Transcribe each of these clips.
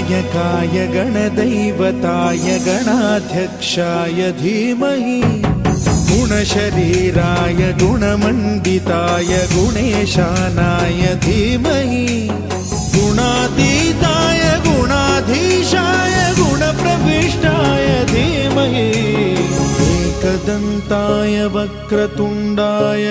गणनायकाय गणदैवताय गणाध्यक्षाय धीमहि गुणशरीराय गुणमण्डिताय गुणेशानाय धीमहि गुणातीताय गुणाधीशाय गुणप्रविष्टाय धीमहि एकदन्ताय वक्रतुण्डाय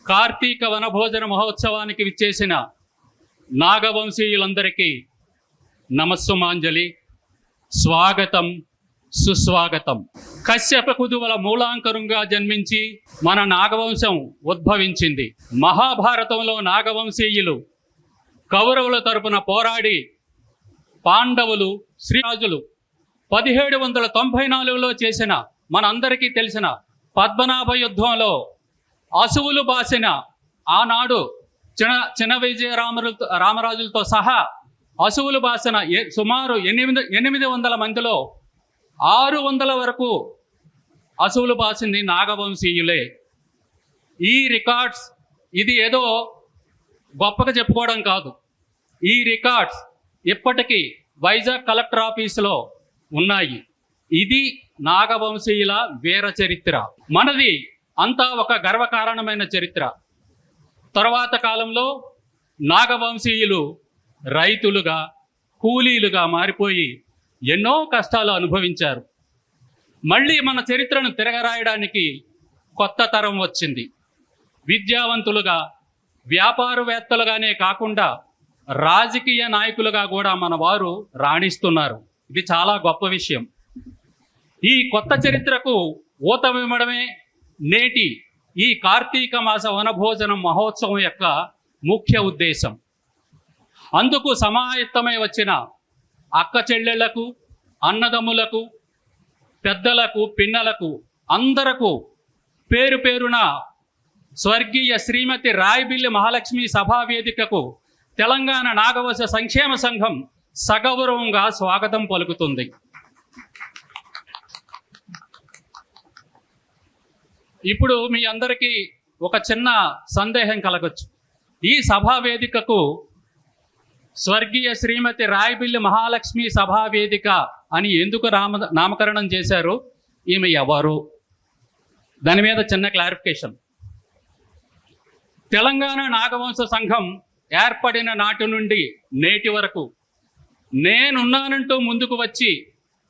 కార్తీక వనభోజన మహోత్సవానికి విచ్చేసిన నాగవంశీయులందరికీ నమస్సుమాంజలి, స్వాగతం, సుస్వాగతం. కశ్యప కుదువల మూలాంకరంగా జన్మించి మన నాగవంశం ఉద్భవించింది. మహాభారతంలో నాగవంశీయులు కౌరవుల తరపున పోరాడి పాండవులు, శ్రీరాజులు 1794లో చేసిన మనందరికీ తెలిసిన పద్మనాభ యుద్ధంలో అసువులు బాసిన ఆనాడు చిన్న విజయ రామరాజులతో సహా అసువులు బాసిన సుమారు 800 మందిలో 600 వరకు అసువులు బాసింది నాగవంశీయులే. ఈ రికార్డ్స్ ఇది ఏదో గొప్పగా చెప్పుకోవడం కాదు. ఈ రికార్డ్స్ ఇప్పటికీ వైజాగ్ కలెక్టర్ ఆఫీసులో ఉన్నాయి. ఇది నాగవంశీయుల వీర చరిత్ర. మనది అంతా ఒక గర్వకారణమైన చరిత్ర. తరువాత కాలంలో నాగవంశీయులు రైతులుగా, కూలీలుగా మారిపోయి ఎన్నో కష్టాలు అనుభవించారు. మళ్ళీ మన చరిత్రను తిరగరాయడానికి కొత్త తరం వచ్చింది. విద్యావంతులుగా, వ్యాపారవేత్తలుగానే కాకుండా రాజకీయ నాయకులుగా కూడా మన వారు రాణిస్తున్నారు. ఇది చాలా గొప్ప విషయం. ఈ కొత్త చరిత్రకు ఊతమివ్వడమే నేటి ఈ కార్తీక మాస వనభోజన మహోత్సవం యొక్క ముఖ్య ఉద్దేశం. అందుకు సమాయత్తమై వచ్చిన అక్క చెల్లెళ్లకు, అన్నదమ్ములకు, పెద్దలకు, పిన్నలకు అందరకు పేరు పేరున స్వర్గీయ శ్రీమతి రాయబిల్లి మహాలక్ష్మి సభా వేదికకు తెలంగాణ నాగవంశ సంక్షేమ సంఘం సగౌరవంగా స్వాగతం పలుకుతుంది. ఇప్పుడు మీ అందరికీ ఒక చిన్న సందేహం కలగచ్చు. ఈ సభా వేదికకు స్వర్గీయ శ్రీమతి రాయబిల్లి మహాలక్ష్మి సభా వేదిక అని ఎందుకు నామకరణం చేశారు? ఈమె ఎవరు? దాని మీద చిన్న క్లారిఫికేషన్. తెలంగాణ నాగవంశ సంఘం ఏర్పడిన నాటి నుండి నేటి వరకు నేనున్నానంటూ ముందుకు వచ్చి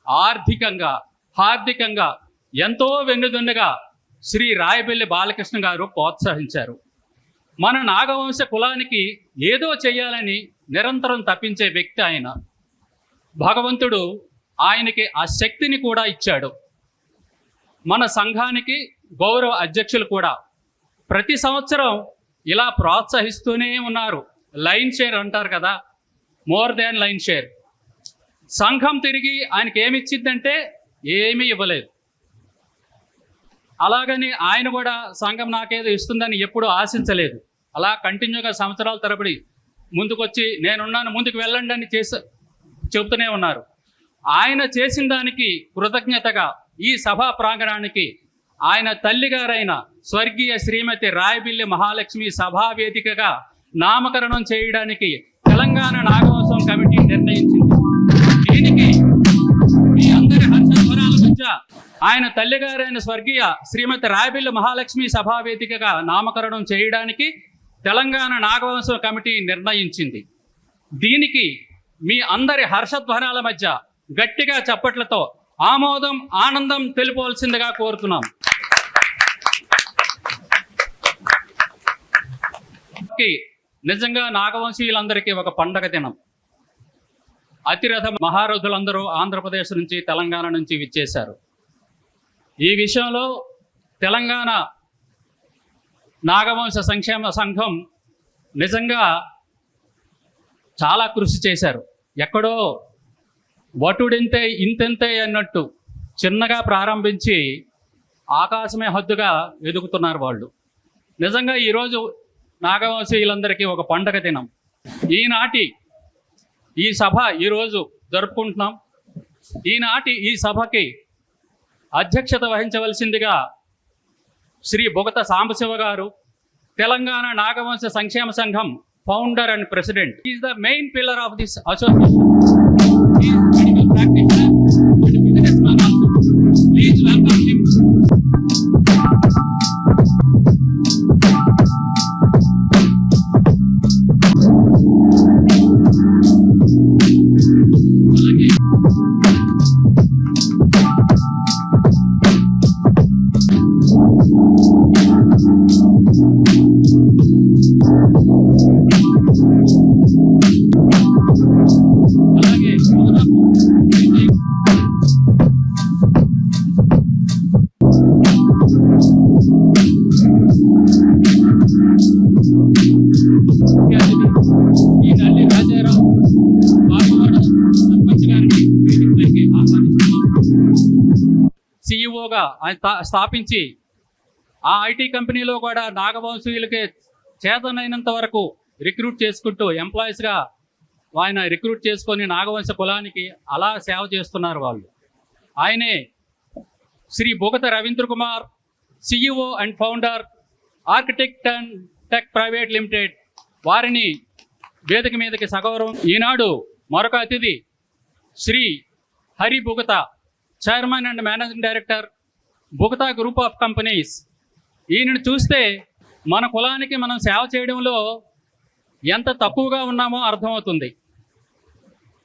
ఆర్థికంగా, హార్దికంగా ఎంతో వెన్నుదన్నుగా శ్రీ రాయబిల్లి బాలకృష్ణ గారు ప్రోత్సహించారు. మన నాగవంశ కులానికి ఏదో చేయాలని నిరంతరం తప్పించే వ్యక్తి ఆయన. భగవంతుడు ఆయనకి ఆ శక్తిని కూడా ఇచ్చాడు. మన సంఘానికి గౌరవ అధ్యక్షులు కూడా ప్రతి సంవత్సరం ఇలా ప్రోత్సహిస్తూనే ఉన్నారు. లైన్ షేర్ అంటారు కదా, మోర్ దాన్ లైన్ షేర్. సంఘం తిరిగి ఆయనకి ఏమి ఇచ్చిందంటే ఏమీ ఇవ్వలేదు. అలాగని ఆయన కూడా సంఘం నాకేదో ఇస్తుందని ఎప్పుడూ ఆశించలేదు. అలా కంటిన్యూగా సంవత్సరాల తరబడి ముందుకొచ్చి నేనున్నాను, ముందుకు వెళ్ళండి అని చెబుతూనే ఉన్నారు. ఆయన చేసిన దానికి కృతజ్ఞతగా ఈ సభా ప్రాంగణానికి ఆయన తల్లిగారైన స్వర్గీయ శ్రీమతి రాయబిల్లి మహాలక్ష్మి సభా వేదికగా నామకరణం చేయడానికి తెలంగాణ నాగవంశం కమిటీ నిర్ణయించింది. దీనికి మీ అందరి హర్షధ్వరాల మధ్య ఆయన తల్లిగారైన స్వర్గీయ శ్రీమతి రాయబిల్లు మహాలక్ష్మి సభావేదికగా నామకరణం చేయడానికి తెలంగాణ నాగవంశ కమిటీ నిర్ణయించింది. దీనికి మీ అందరి హర్షధ్వానాల మధ్య గట్టిగా చప్పట్లతో ఆమోదం ఆనందం తెలుపవలసిందిగా కోరుతున్నాం. నిజంగా నాగవంశీయులందరికీ ఒక పండగ దినం. అతిరథ మహారథులందరూ ఆంధ్రప్రదేశ్ నుంచి తెలంగాణ నుంచి విచ్చేశారు. ఈ విషయంలో తెలంగాణ నాగవంశ సంక్షేమ సంఘం నిజంగా చాలా కృషి చేశారు. ఎక్కడో వటుడింతే ఇంతెంతే అన్నట్టు చిన్నగా ప్రారంభించి ఆకాశమే హద్దుగా ఎదుగుతున్నారు వాళ్ళు. నిజంగా ఈరోజు నాగవంశీయులందరికీ ఒక పండగ దినం. ఈనాటి ఈ సభ ఈరోజు జరుపుకుంటున్నాం. ఈనాటి ఈ సభకి అధ్యక్షత వహించవలసిందిగా శ్రీ బొగత సాంబశివ గారు, తెలంగాణ నాగవంశ సంక్షేమ సంఘం founder and president. Is the main pillar of this association. Please welcome him. సిఇఓగా స్థాపించి ఆ ఐటీ కంపెనీలో కూడా నాగవంశీయులకి చేతనైనంత వరకు రిక్రూట్ చేసుకుంటూ ఎంప్లాయీస్గా ఆయన రిక్రూట్ చేసుకొని నాగవంశ కులానికి అలా సేవ చేస్తున్నారు వాళ్ళు. ఆయనే Shri Bogata Ravindra Kumar, CEO and founder, architect and tech private limited. వారిని వేదిక మీదకి సగౌరవం. ఈనాడు మరొక అతిథి Shri Hari Bogata, chairman and managing director, Bogata group of companies. ఈయనను చూస్తే మన కులానికి మనం సేవ చేయడంలో ఎంత తక్కువగా ఉన్నామో అర్థమవుతుంది.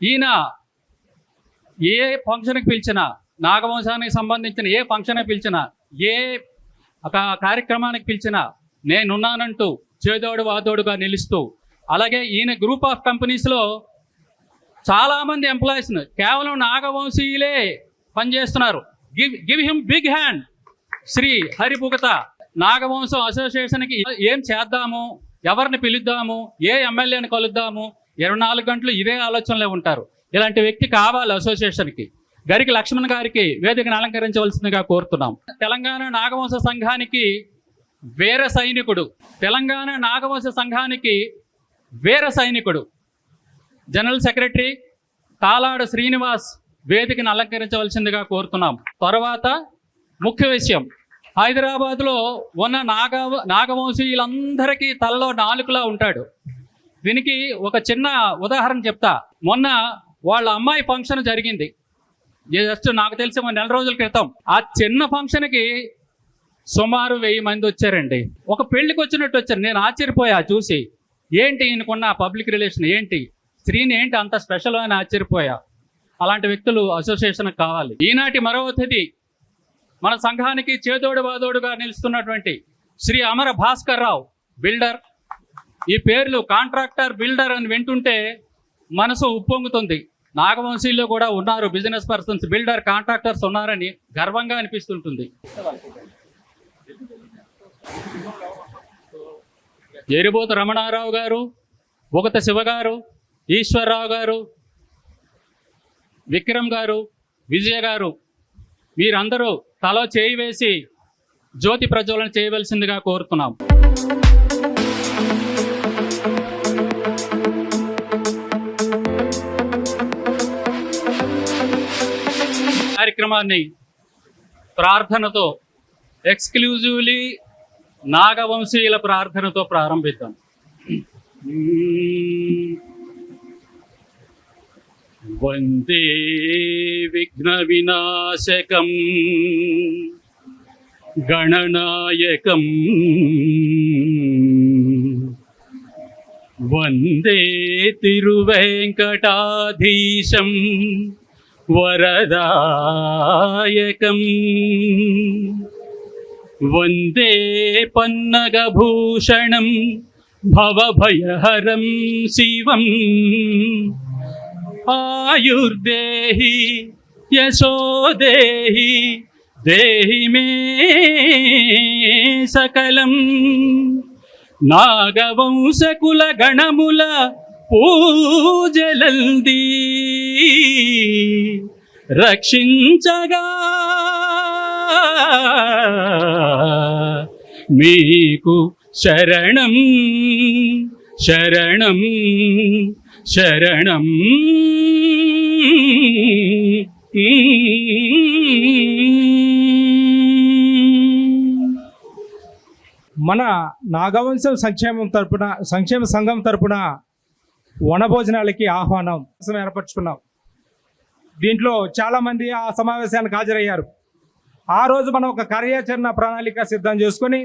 ఈయన ఏ ఫంక్షన్కి పిలిచినా, నాగవంశానికి సంబంధించిన ఏ ఫంక్షన్కి పిలిచినా, ఏ ఒక కార్యక్రమానికి పిలిచినా నేనున్నానంటూ చేదోడు వాదోడుగా నిలుస్తూ, అలాగే ఈయన గ్రూప్ ఆఫ్ కంపెనీస్లో చాలామంది ఎంప్లాయీస్ను కేవలం నాగవంశీయులే పనిచేస్తున్నారు. Give him big hand. Shri Hari Bogatha. నాగవంశం అసోసియేషన్కి ఏం చేద్దాము, ఎవరిని పిలుద్దాము, ఏ ఎమ్మెల్యేని కలుద్దాము, 24 గంటలు ఇదే ఆలోచనలే ఉంటారు. ఇలాంటి వ్యక్తి కావాలి అసోసియేషన్కి. గరికి లక్ష్మణ్ గారికి వేదికను అలంకరించవలసిందిగా కోరుతున్నాం. తెలంగాణ నాగవంశ సంఘానికి వీర సైనికుడు, తెలంగాణ నాగవంశ సంఘానికి వీర సైనికుడు జనరల్ సెక్రటరీ తాలాడు శ్రీనివాస్ వేదికను అలంకరించవలసిందిగా కోరుతున్నాం. తర్వాత ముఖ్య విషయం, హైదరాబాద్లో ఉన్న నాగవంశీయులందరికీ తలలో నాలుకలా ఉంటాడు. దీనికి ఒక చిన్న ఉదాహరణ చెప్తా. మొన్న వాళ్ళ అమ్మాయి ఫంక్షన్ జరిగింది, జస్ట్ నాకు తెలిసి 1 నెల రోజుల క్రితం. ఆ చిన్న ఫంక్షన్కి సుమారు 1000 మంది వచ్చారండి. ఒక పెళ్లికి వచ్చినట్టు వచ్చారు. నేను ఆశ్చర్యపోయా చూసి. ఏంటి ఈయనకున్న పబ్లిక్ రిలేషన్ ఏంటి, స్త్రీని ఏంటి అంత స్పెషల్ అని ఆశ్చర్యపోయా. అలాంటి వ్యక్తులు అసోసియేషన్కి కావాలి. ఈనాటి మరో అతిథి మన సంఘానికి చేదోడు వాదోడుగా నిలుస్తున్నటువంటి శ్రీ అమర భాస్కర్ రావు, బిల్డర్. ఈ పేర్లు కాంట్రాక్టర్, బిల్డర్ అని వింటుంటే మనసు ఉప్పొంగుతుంది. నాగవంశీల్లో కూడా ఉన్నారు బిజినెస్ పర్సన్స్, బిల్డర్, కాంట్రాక్టర్స్ ఉన్నారని గర్వంగా అనిపిస్తుంటుంది. ఎరిబోతు రమణారావు గారు, బొగత శివ గారు, ఈశ్వరరావు గారు, విక్రమ్ గారు, విజయ గారు, మీరందరూ తలో చేయి వేసి జ్యోతి ప్రజ్వలన చేయవలసిందిగా కోరుతున్నాం. కార్యక్రమాన్ని ప్రార్థనతో, ఎక్స్క్లూజివ్లీ నాగవంశీయుల ప్రార్థనతో ప్రారంభిద్దాం. వందే విఘ్న వినాశకం గణనాయకం వందే తిరువేంకటాధీశం వరదాయకం వందే పన్నగభూషణం భవభయహరం శివం ఆయుర్దేహి యశోదేహి దేహి మే సకలం నాగవంశకుల గణముల పూజలంది రక్షించగా మీకు శరణం శరణం శరణం. మన నాగవంశం సంక్షేమ సంఘం తరపున వనభోజనాలకి ఆహ్వానం ఏర్పరచుకున్నాం. దీంట్లో చాలామంది ఆ సమావేశానికి హాజరయ్యారు. ఆ రోజు మనం ఒక కార్యాచరణ ప్రణాళిక సిద్ధం చేసుకొని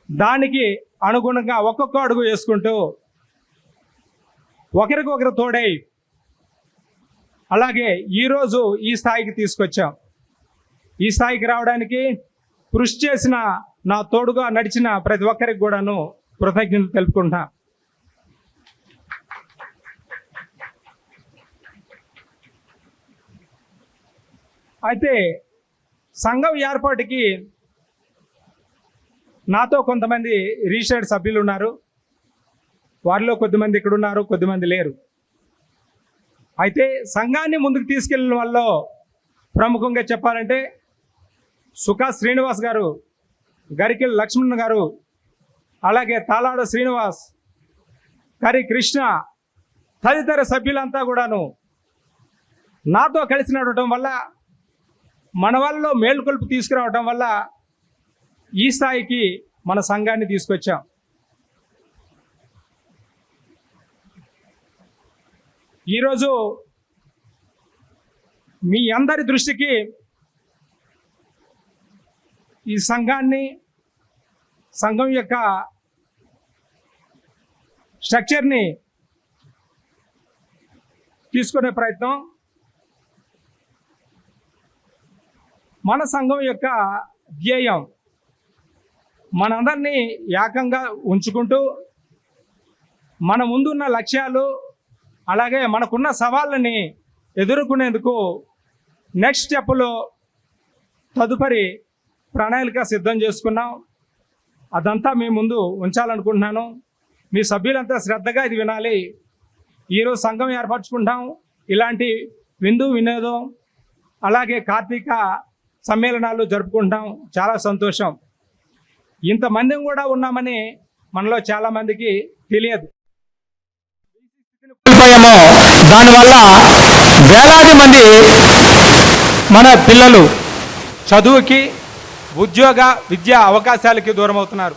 దానికి అనుగుణంగా ఒక్కొక్క అడుగు వేసుకుంటూ ఒకరికొకరు తోడై అలాగే ఈరోజు ఈ స్థాయికి తీసుకొచ్చాం. ఈ స్థాయికి రావడానికి కృషి చేసిన నా తోడుగా నడిచిన ప్రతి ఒక్కరికి కూడాను కృతజ్ఞతలు తెలుపుకుంటా. అయితే సంఘం ఏర్పాటుకి నాతో కొంతమంది రిజిస్టర్డ్ సభ్యులు ఉన్నారు. వారిలో కొద్దిమంది ఇక్కడ ఉన్నారు, కొద్దిమంది లేరు. అయితే సంఘాన్ని ముందుకు తీసుకెళ్ళిన వాళ్ళలో ప్రముఖంగా చెప్పాలంటే సుఖా శ్రీనివాస్ గారు, గరికెల్ లక్ష్మణ్ గారు, అలాగే తాలాడ శ్రీనివాస్, కరి కృష్ణ తదితర సభ్యులంతా కూడాను నాతో కలిసి నడవటం వల్ల, మన వాళ్ళలో మేలుకొల్పు తీసుకురావటం వల్ల ఈ స్థాయికి మన సంఘాన్ని తీసుకొచ్చాం. ఈరోజు మీ అందరి దృష్టికి ఈ సంఘాన్ని, సంఘం యొక్క స్ట్రక్చర్ని తీసుకునే ప్రయత్నం, మన సంఘం యొక్క ధ్యేయం మనందరినీ ఏకంగా ఉంచుకుంటూ మన ముందున్న లక్ష్యాలు అలాగే మనకున్న సవాళ్ళని ఎదుర్కొనేందుకు నెక్స్ట్ స్టెప్లో తదుపరి ప్రణాళిక సిద్ధం చేసుకున్నాం. అదంతా మీ ముందు ఉంచాలనుకుంటున్నాను. మీ సభ్యులంతా శ్రద్ధగా ఇది వినాలి. ఈరోజు సంఘం ఏర్పరచుకుంటాం. ఇలాంటి విందు వినోదం అలాగే కార్తీక సమ్మేళనాలు జరుపుకుంటాం. చాలా సంతోషం. ఇంతమంది కూడా ఉన్నామని మనలో చాలామందికి తెలియదు. దానివల్ల వేలాది మంది మన పిల్లలు చదువుకి, ఉద్యోగ, విద్యా అవకాశాలకి దూరం అవుతున్నారు,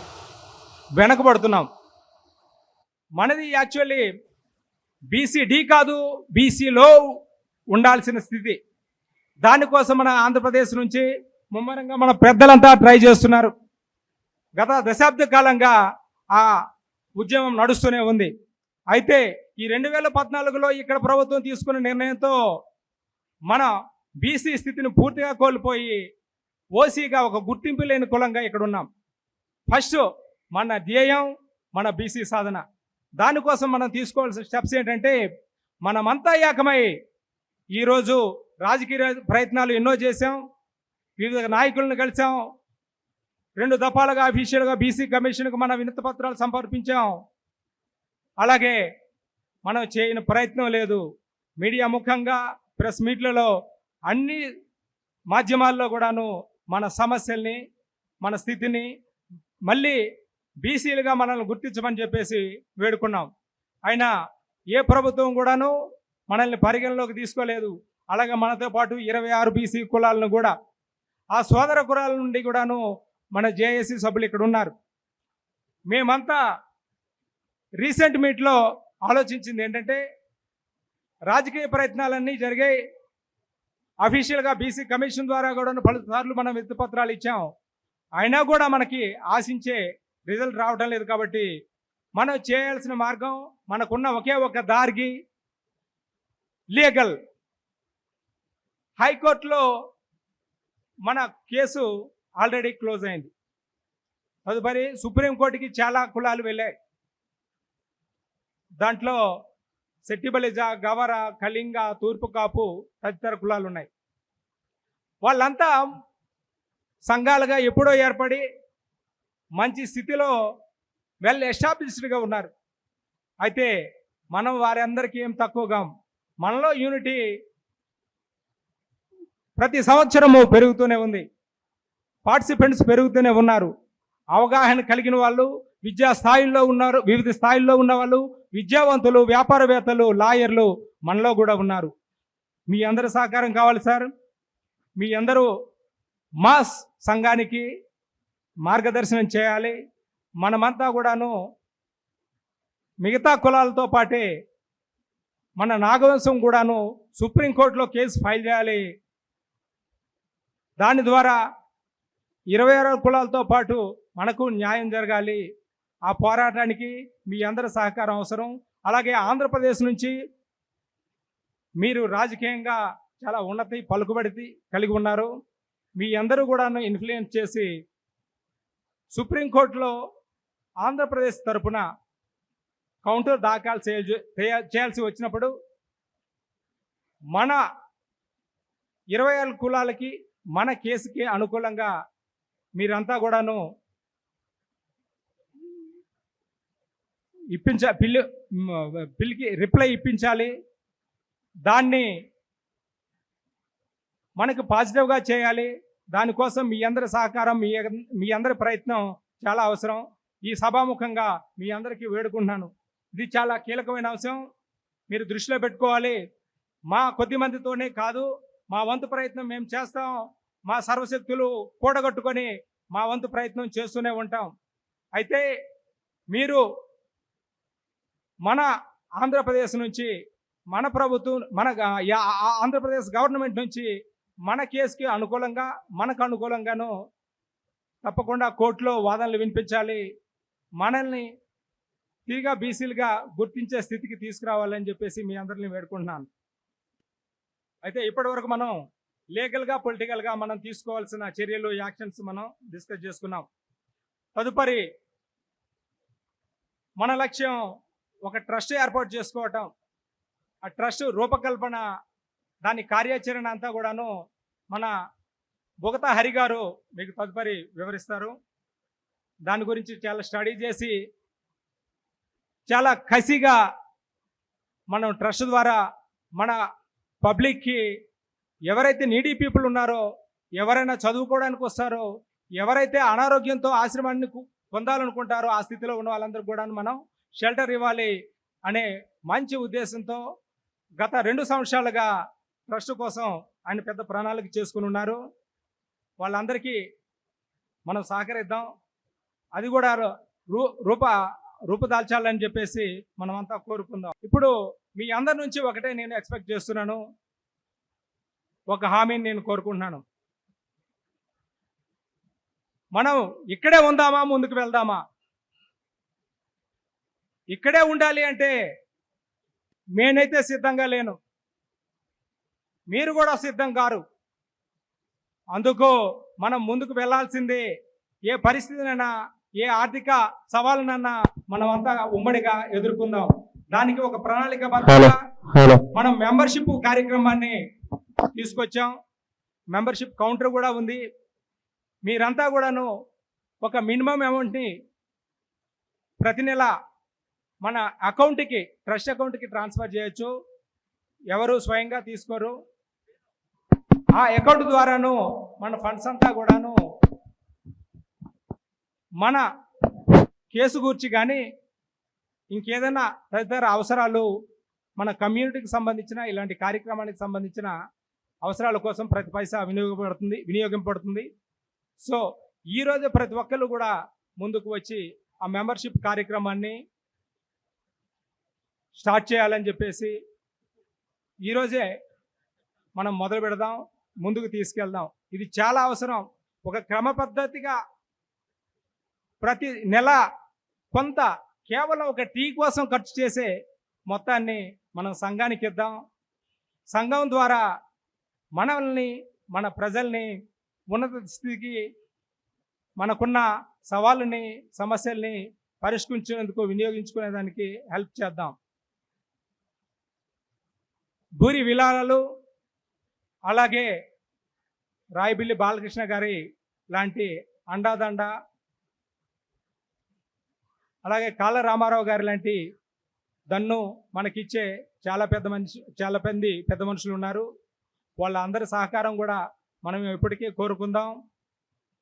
వెనకబడుతున్నాం. మనది యాక్చువల్లీ బీసీడీ కాదు, బీసీలో ఉండాల్సిన స్థితి. దానికోసం మన ఆంధ్రప్రదేశ్ నుంచి ముమ్మరంగా మన పెద్దలంతా ట్రై చేస్తున్నారు. గత దశాబ్ద కాలంగా ఆ ఉద్యమం నడుస్తూనే ఉంది. అయితే ఈ 2014లో ఇక్కడ ప్రభుత్వం తీసుకున్న నిర్ణయంతో మన బీసీ స్థితిని పూర్తిగా కోల్పోయి ఓసీగా ఒక గుర్తింపు లేని కులంగా ఇక్కడ ఉన్నాం. ఫస్ట్ మన ధ్యేయం మన బీసీ సాధన. దానికోసం మనం తీసుకోవాల్సిన స్టెప్స్ ఏంటంటే, మనమంతా ఏకమై ఈరోజు రాజకీయ ప్రయత్నాలు ఎన్నో చేశాం, వివిధ నాయకులను కలిసాం, 2 దఫాలుగా అఫీషియల్గా బీసీ కమిషన్కు మన వినతి పత్రాలు సమర్పించాం. అలాగే మనం చేయని ప్రయత్నం లేదు. మీడియా ముఖంగా ప్రెస్ మీట్లలో అన్ని మాధ్యమాల్లో కూడాను మన సమస్యల్ని, మన స్థితిని మళ్ళీ బీసీలుగా మనల్ని గుర్తించమని చెప్పేసి వేడుకున్నాం. అయినా ఏ ప్రభుత్వం కూడాను మనల్ని పరిగణలోకి తీసుకోలేదు. అలాగే మనతో పాటు 26 బీసీ కులాలను కూడా, ఆ సోదర కులాల నుండి కూడాను మన జేఏసీ సభ్యులు ఇక్కడ ఉన్నారు. మేమంతా రీసెంట్ మీట్లో ఆలోచించింది ఏంటంటే, రాజకీయ ప్రయత్నాలన్నీ జరిగాయి. అఫీషియల్గా బీసీ కమిషన్ ద్వారా కూడా పలుసార్లు మనం విత్తుపత్రాలు ఇచ్చాం. అయినా కూడా మనకి ఆశించే రిజల్ట్ రావడం లేదు. కాబట్టి మనం చేయాల్సిన మార్గం, మనకున్న ఒకే ఒక దారికి లీగల్. హైకోర్టులో మన కేసు ఆల్రెడీ క్లోజ్ అయింది. తదుపరి సుప్రీంకోర్టుకి చాలా కులాలు వెళ్ళాయి. దాంట్లో సెట్టిబలిజ, గవర, కళింగ, తూర్పు కాపు తదితర కులాలు ఉన్నాయి. వాళ్ళంతా సంఘాలుగా ఎప్పుడో ఏర్పడి మంచి స్థితిలో వెల్ ఎస్టాబ్లిష్డ్గా ఉన్నారు. అయితే మనం వారి అందరికీ ఏం తక్కువగా, మనలో యూనిటీ ప్రతి సంవత్సరము పెరుగుతూనే ఉంది. పార్టిసిపెంట్స్ పెరుగుతూనే ఉన్నారు. అవగాహన కలిగిన వాళ్ళు విద్యా స్థాయిల్లో ఉన్నారు. వివిధ స్థాయిల్లో ఉన్న వాళ్ళు, విద్యావంతులు, వ్యాపారవేత్తలు, లాయర్లు మనలో కూడా ఉన్నారు. మీ అందరి సహకారం కావాలి సార్. మీ అందరూ మాస్ సంఘానికి మార్గదర్శనం చేయాలి. మనమంతా కూడాను మిగతా కులాలతో పాటే మన నాగవంశం కూడాను సుప్రీంకోర్టులో కేసు ఫైల్ చేయాలి. దాని ద్వారా 26 కులాలతో పాటు మనకు న్యాయం జరగాలి. ఆ పోరాటానికి మీ అందరి సహకారం అవసరం. అలాగే ఆంధ్రప్రదేశ్ నుంచి మీరు రాజకీయంగా చాలా ఉన్నతి పలుకుబడి కలిగి ఉన్నారు. మీ అందరూ కూడా ఇన్ఫ్లుయెన్స్ చేసి సుప్రీంకోర్టులో ఆంధ్రప్రదేశ్ తరపున కౌంటర్ దాఖలు చేయాల్సి వచ్చినప్పుడు మన 26 కులాలకి మన కేసుకి అనుకూలంగా మీరంతా కూడాను బిల్కి రిప్లై ఇప్పించాలి. దాన్ని మనకు పాజిటివ్గా చేయాలి. దానికోసం మీ అందరి సహకారం, మీ అందరి ప్రయత్నం చాలా అవసరం. ఈ సభాముఖంగా మీ అందరికీ వేడుకుంటున్నాను. ఇది చాలా కీలకమైన అంశం, మీరు దృష్టిలో పెట్టుకోవాలి. మా కొద్ది మందితోనే కాదు, మా వంతు ప్రయత్నం మేము చేస్తాం. మా సర్వశక్తులు కూడగట్టుకొని మా వంతు ప్రయత్నం చేస్తూనే ఉంటాం. అయితే మీరు మన ఆంధ్రప్రదేశ్ నుంచి, మన ప్రభుత్వం, మన ఆంధ్రప్రదేశ్ గవర్నమెంట్ నుంచి మన కేసుకి అనుకూలంగా, మనకు అనుకూలంగాను తప్పకుండా కోర్టులో వాదనలు వినిపించాలి. మనల్ని తిరిగా బీసీలుగా గుర్తించే స్థితికి తీసుకురావాలని చెప్పేసి మీ అందరిని వేడుకుంటున్నాను. అయితే ఇప్పటివరకు మనం లీగల్గా, పొలిటికల్గా మనం తీసుకోవాల్సిన చర్యలు, యాక్షన్స్ మనం డిస్కస్ చేసుకున్నాం. తదుపరి మన లక్ష్యం ఒక ట్రస్ట్ ఏర్పాటు చేసుకోవటం. ఆ ట్రస్ట్ రూపకల్పన, దాని కార్యాచరణ అంతా కూడాను మన బొగతా హరి గారు మీకు తదుపరి వివరిస్తారు. దాని గురించి చాలా స్టడీ చేసి చాలా కసిగా మనం ట్రస్ట్ ద్వారా మన పబ్లిక్కి, ఎవరైతే నీడీ పీపుల్ ఉన్నారో, ఎవరైనా చదువుకోవడానికి వస్తారో, ఎవరైతే అనారోగ్యంతో ఆశ్రమాన్ని పొందాలనుకుంటారో ఆ స్థితిలో ఉన్న వాళ్ళందరికీ కూడా మనం షెల్టర్ ఇవ్వాలి అనే మంచి ఉద్దేశంతో గత 2 సంవత్సరాలుగా ట్రస్ట్ కోసం ఆయన పెద్ద ప్రణాళిక చేసుకుని ఉన్నారు. వాళ్ళందరికీ మనం సహకరిద్దాం. అది కూడా రూపుదాల్చాలని చెప్పేసి మనమంతా కోరుకుందాం. ఇప్పుడు మీ అందరి నుంచి ఒకటే నేను ఎక్స్పెక్ట్ చేస్తున్నాను, ఒక హామీని నేను కోరుకుంటున్నాను. మనం ఇక్కడే ఉందామా, ముందుకు వెళ్దామా? ఇక్కడే ఉండాలి అంటే నేనైతే సిద్ధంగా లేను, మీరు కూడా సిద్ధం కారు. అందుకు మనం ముందుకు వెళ్ళాల్సిందే. ఏ పరిస్థితినైనా, ఏ ఆర్థిక సవాళ్ళనన్నా మనమంతా ఉమ్మడిగా ఎదుర్కొందాం. దానికి ఒక ప్రణాళికబద్ధంగా మనం మెంబర్షిప్ కార్యక్రమాన్ని తీసుకొచ్చాం. మెంబర్షిప్ కౌంటర్ కూడా ఉంది. మీరంతా కూడాను ఒక మినిమం అమౌంట్ని ప్రతి నెల మన అకౌంట్కి, ట్రస్ట్ అకౌంట్కి ట్రాన్స్ఫర్ చేయొచ్చు. ఎవరు స్వయంగా తీసుకోరు. ఆ అకౌంట్ ద్వారాను మన ఫండ్స్ అంతా కూడాను మన కేసు గురించి కానీ ఇంకేదైనా తదితర అవసరాలు, మన కమ్యూనిటీకి సంబంధించిన ఇలాంటి కార్యక్రమానికి సంబంధించిన అవసరాల కోసం ప్రతి పైసా వినియోగింపబడుతుంది. సో ఈరోజు ప్రతి ఒక్కరు కూడా ముందుకు వచ్చి ఆ మెంబర్షిప్ కార్యక్రమాన్ని స్టార్ట్ చేయాలని చెప్పేసి ఈరోజే మనం మొదలు పెడదాం, ముందుకు తీసుకెళ్దాం. ఇది చాలా అవసరం. ఒక క్రమ పద్ధతిగా ప్రతి నెల కొంత కేవలం ఒక టీ కోసం ఖర్చు చేసే మొత్తాన్ని మనం సంఘానికి ఇద్దాం. సంఘం ద్వారా మనల్ని, మన ప్రజల్ని ఉన్నత స్థితికి, మనకున్న సవాళ్ళని, సమస్యల్ని పరిష్కరించేందుకు వినియోగించుకునేదానికి హెల్ప్ చేద్దాం. భూరి విలాసాలు, అలాగే రాయబిల్లి బాలకృష్ణ గారి లాంటి అండాదండ, అలాగే కాళ్ళ రామారావు గారి లాంటి దన్ను మనకిచ్చే చాలా పెద్ద మనుషులు ఉన్నారు. వాళ్ళందరి సహకారం కూడా మనం ఎప్పటికీ కోరుకుందాం.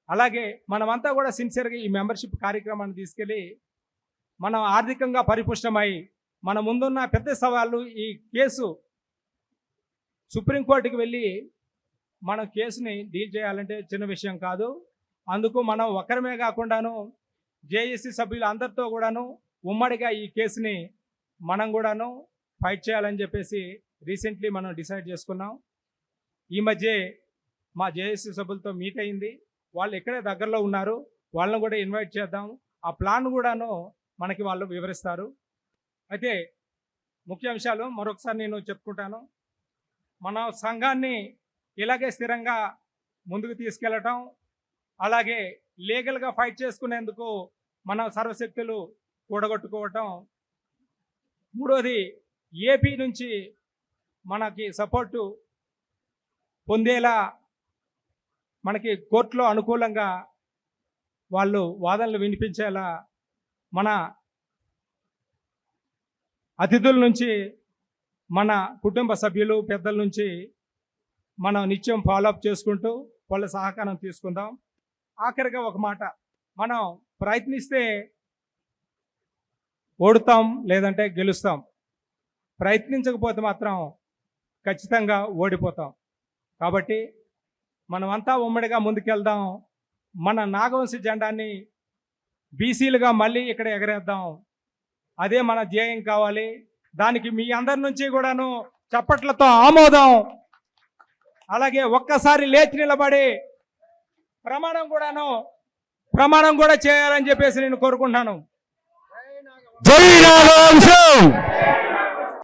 అలాగే మనమంతా కూడా సిన్సియర్గా ఈ మెంబర్షిప్ కార్యక్రమాన్ని తీసుకెళ్ళి మనం ఆర్థికంగా పరిపుష్టమై మన ముందున్న పెద్ద సవాళ్ళు, ఈ కేసు సుప్రీంకోర్టుకి వెళ్ళి మనం కేసుని డీల్ చేయాలంటే చిన్న విషయం కాదు. అందుకు మనం ఒక్కరమే కాకుండాను జేఏసీ సభ్యులు అందరితో కూడాను ఉమ్మడిగా ఈ కేసుని మనం కూడాను ఫైట్ చేయాలని చెప్పేసి రీసెంట్లీ మనం డిసైడ్ చేసుకున్నాం. ఈ మధ్య మా జేఏసీ సభ్యులతో మీట్ అయింది. వాళ్ళు ఇక్కడే దగ్గరలో ఉన్నారు, వాళ్ళని కూడా ఇన్వైట్ చేద్దాం. ఆ ప్లాన్ కూడాను మనకి వాళ్ళు వివరిస్తారు. అయితే ముఖ్య అంశాలు మరొకసారి నేను చెప్పుకుంటాను. మన సంఘాన్ని ఇలాగే స్థిరంగా ముందుకు తీసుకెళ్ళటం, అలాగే లీగల్గా ఫైట్ చేసుకునేందుకు మన సర్వశక్తులు కూడగొట్టుకోవటం. మూడోది, ఏపీ నుంచి మనకి సపోర్టు పొందేలా మనకి కోర్టులో అనుకూలంగా వాళ్ళు వాదనలు వినిపించేలా మన అతిథుల నుంచి, మన కుటుంబ సభ్యులు, పెద్దల నుంచి మనం నిత్యం ఫాలోఅప్ చేసుకుంటూ వాళ్ళ సహకారం తీసుకుందాం. ఆఖరిగా ఒక మాట, మనం ప్రయత్నిస్తే ఓడుతాం, లేదంటే గెలుస్తాం. ప్రయత్నించకపోతే మాత్రం ఖచ్చితంగా ఓడిపోతాం. కాబట్టి మనమంతా ఉమ్మడిగా ముందుకెళ్దాం. మన నాగవంశీ జెండాన్ని బీసీలుగా మళ్ళీ ఇక్కడ ఎగరేద్దాం. అదే మన ధ్యేయం కావాలి. దానికి మీ అందరి నుంచి కూడాను చప్పట్లతో ఆమోదం. అలాగే ఒక్కసారి లేచి నిలబడి ప్రమాణం కూడా చేయాలని చెప్పేసి నేను కోరుకుంటున్నాను. జై నాగవంశం.